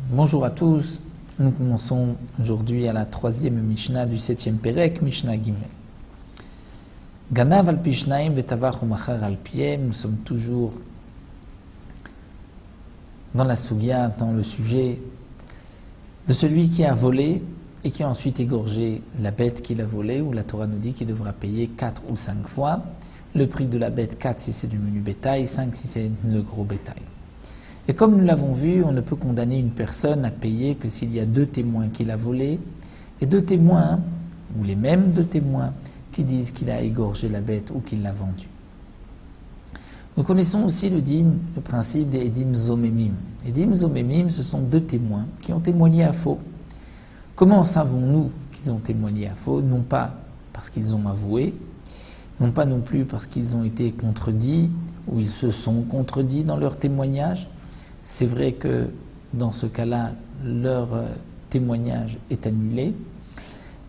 Bonjour à tous, nous commençons aujourd'hui à la troisième Mishnah du 7e Pérek, Mishnah Gimel. Ganav al pishnaim vetavach umachar al piem, nous sommes toujours dans la Sugya, dans le sujet de celui qui a volé et qui a ensuite égorgé la bête qu'il a volée, où la Torah nous dit qu'il devra payer 4 ou 5 fois le prix de la bête, 4 si c'est du menu bétail, 5 si c'est le gros bétail. Et comme nous l'avons vu, on ne peut condamner une personne à payer que s'il y a 2 témoins qu'il a volé, et 2 témoins, ou les mêmes 2 témoins, qui disent qu'il a égorgé la bête ou qu'il l'a vendue. Nous connaissons aussi le principe des Edim Zomemim. Edim Zomemim, ce sont 2 témoins qui ont témoigné à faux. Comment savons-nous qu'ils ont témoigné à faux? Non pas parce qu'ils ont avoué, non pas non plus parce qu'ils ont été contredits, ou ils se sont contredits dans leur témoignage. C'est vrai que dans ce cas-là, leur témoignage est annulé.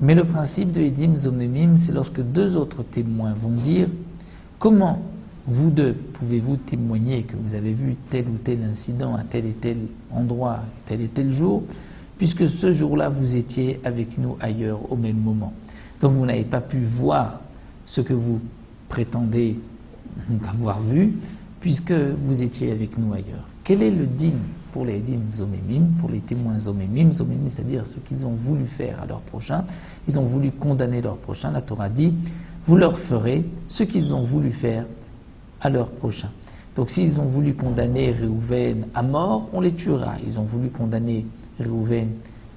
Mais le principe de Edim Zomemim, c'est lorsque 2 autres témoins vont dire « Comment vous 2 pouvez-vous témoigner que vous avez vu tel ou tel incident à tel et tel endroit, tel et tel jour, puisque ce jour-là, vous étiez avec nous ailleurs au même moment. Donc vous n'avez pas pu voir ce que vous prétendez avoir vu, puisque vous étiez avec nous ailleurs. » Quel est le din pour les Edim Zomemim, pour les témoins Zomemim, c'est-à-dire ce qu'ils ont voulu faire à leur prochain, ils ont voulu condamner leur prochain, la Torah dit, vous leur ferez ce qu'ils ont voulu faire à leur prochain. Donc s'ils ont voulu condamner Réhouven à mort, on les tuera. Ils ont voulu condamner Réhouven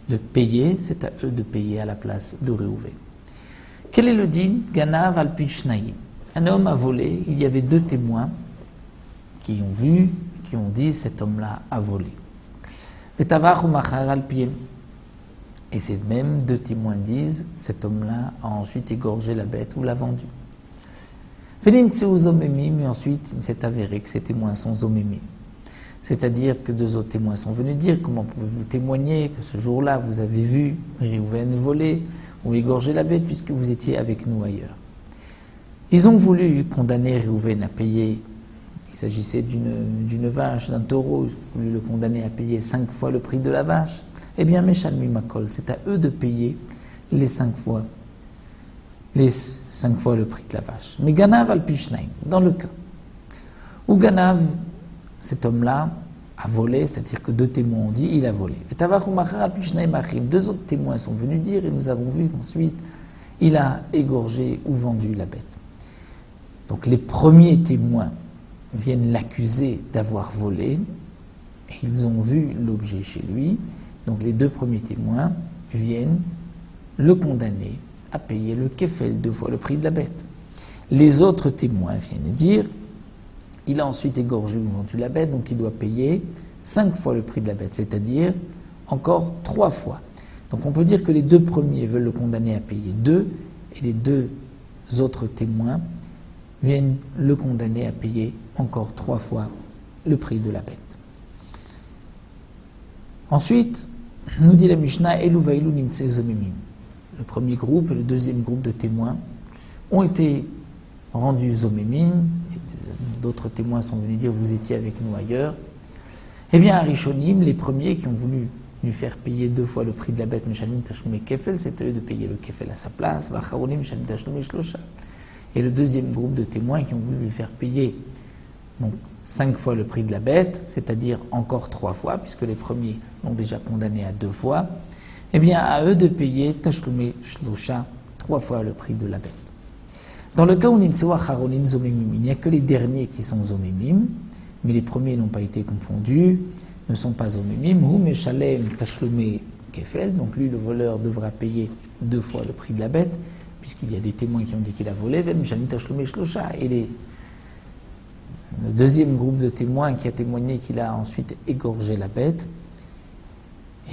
de payer, c'est à eux de payer à la place de Réhouven. Quel est le din? Ganav al pishnaim. Un homme a volé, il y avait 2 témoins qui ont vu, qui ont dit cet homme-là a volé. Vetavach umachar al piem. Et ces mêmes 2 témoins disent cet homme-là a ensuite égorgé la bête ou l'a vendue. Venimtseu zomemim, et ensuite il s'est avéré que ces témoins sont zomemim. C'est-à-dire que 2 autres témoins sont venus dire comment pouvez-vous témoigner que ce jour-là vous avez vu Réhouven voler ou égorger la bête puisque vous étiez avec nous ailleurs. Ils ont voulu condamner Réhouven à payer. Il s'agissait d'une vache, d'un taureau, ils ont voulu le condamner à payer 5 fois le prix de la vache. Eh bien, Meshalmi Makol, c'est à eux de payer les 5 fois le prix de la vache. Mais Ganav al Pishnaim, dans le cas où Ganav, cet homme-là, a volé, c'est-à-dire que 2 témoins ont dit il a volé. 2 autres témoins sont venus dire et nous avons vu qu'ensuite il a égorgé ou vendu la bête. Donc les premiers témoins viennent l'accuser d'avoir volé, et ils ont vu l'objet chez lui, donc les 2 premiers témoins viennent le condamner à payer le kefel 2 fois le prix de la bête. Les autres témoins viennent dire, il a ensuite égorgé ou vendu la bête, donc il doit payer 5 fois le prix de la bête, c'est-à-dire encore 3 fois. Donc on peut dire que les 2 premiers veulent le condamner à payer 2, et les 2 autres témoins viennent le condamner à payer encore 3 fois le prix de la bête. Ensuite, nous dit la Mishnah, Elu vailu nimtse zomemim. Le premier groupe et le deuxième groupe de témoins ont été rendus zomemim. D'autres témoins sont venus dire vous étiez avec nous ailleurs. Eh bien, Arishonim, les premiers qui ont voulu lui faire payer 2 fois le prix de la bête, Meshalmim Tashlum et Kefel, c'est eux de payer le Kefel à sa place. Vacharonim Meshalmim Tashlum et Shlosha. Et le deuxième groupe de témoins qui ont voulu lui faire payer donc 5 fois le prix de la bête, c'est-à-dire encore 3 fois, puisque les premiers l'ont déjà condamné à 2 fois, eh bien à eux de payer Tashlumé Shlosha, 3 fois le prix de la bête. Dans le cas où Nimtsewa Charonim Zomemim, il n'y a que les derniers qui sont Zomemim, mais les premiers n'ont pas été confondus, ne sont pas Zomemim, ou Meshalem Tashlumé Kefel, donc lui le voleur devra payer 2 fois le prix de la bête, puisqu'il y a des témoins qui ont dit qu'il a volé, et le deuxième groupe de témoins qui a témoigné qu'il a ensuite égorgé la bête,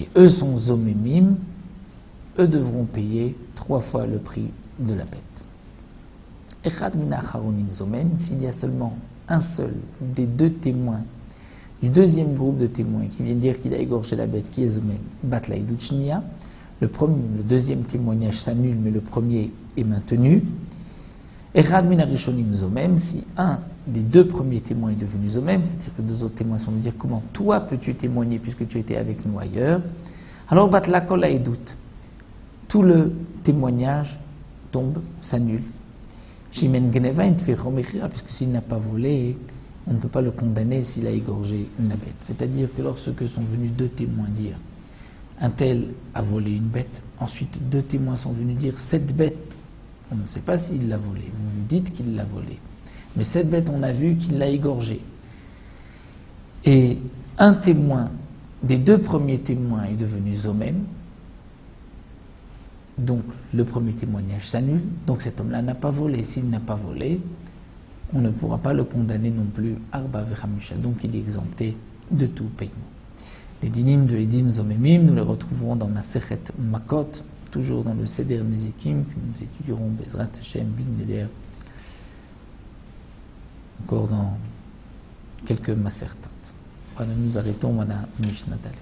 et eux sont zomemim, eux devront payer 3 fois le prix de la bête. Echad min acharonim zomen, s'il y a seulement un seul des 2 témoins du deuxième groupe de témoins qui vient dire qu'il a égorgé la bête, qui est zomen, batlaï le deuxième témoignage s'annule, mais le premier est maintenu. Echad min harishonim zomem, si un des deux premiers témoins est devenu zomem, c'est-à-dire que deux autres témoins sont venus dire comment toi peux-tu témoigner puisque tu étais avec nous ailleurs, alors batla kol haedut, tout le témoignage tombe, s'annule. Shimen gneva intfechom echira, puisque s'il n'a pas volé, on ne peut pas le condamner s'il a égorgé la bête. C'est-à-dire que lorsque sont venus deux témoins dire un tel a volé une bête, ensuite deux témoins sont venus dire cette bête, on ne sait pas s'il l'a volée, vous vous dites qu'il l'a volée, mais cette bête on a vu qu'il l'a égorgée. Et un témoin, des deux premiers témoins est devenu zomem, donc le premier témoignage s'annule, donc cet homme-là n'a pas volé. S'il n'a pas volé, on ne pourra pas le condamner non plus, arba vechamisha, donc il est exempté de tout paiement. Les dinim de Edim Zomemim, nous les retrouverons dans Masechet Makot, toujours dans le Seder Nezikim, que nous étudierons Bezrat Hashem, Bin Neder, encore dans quelques Masertot. Voilà, nous arrêtons, voilà Mishnah Dalet.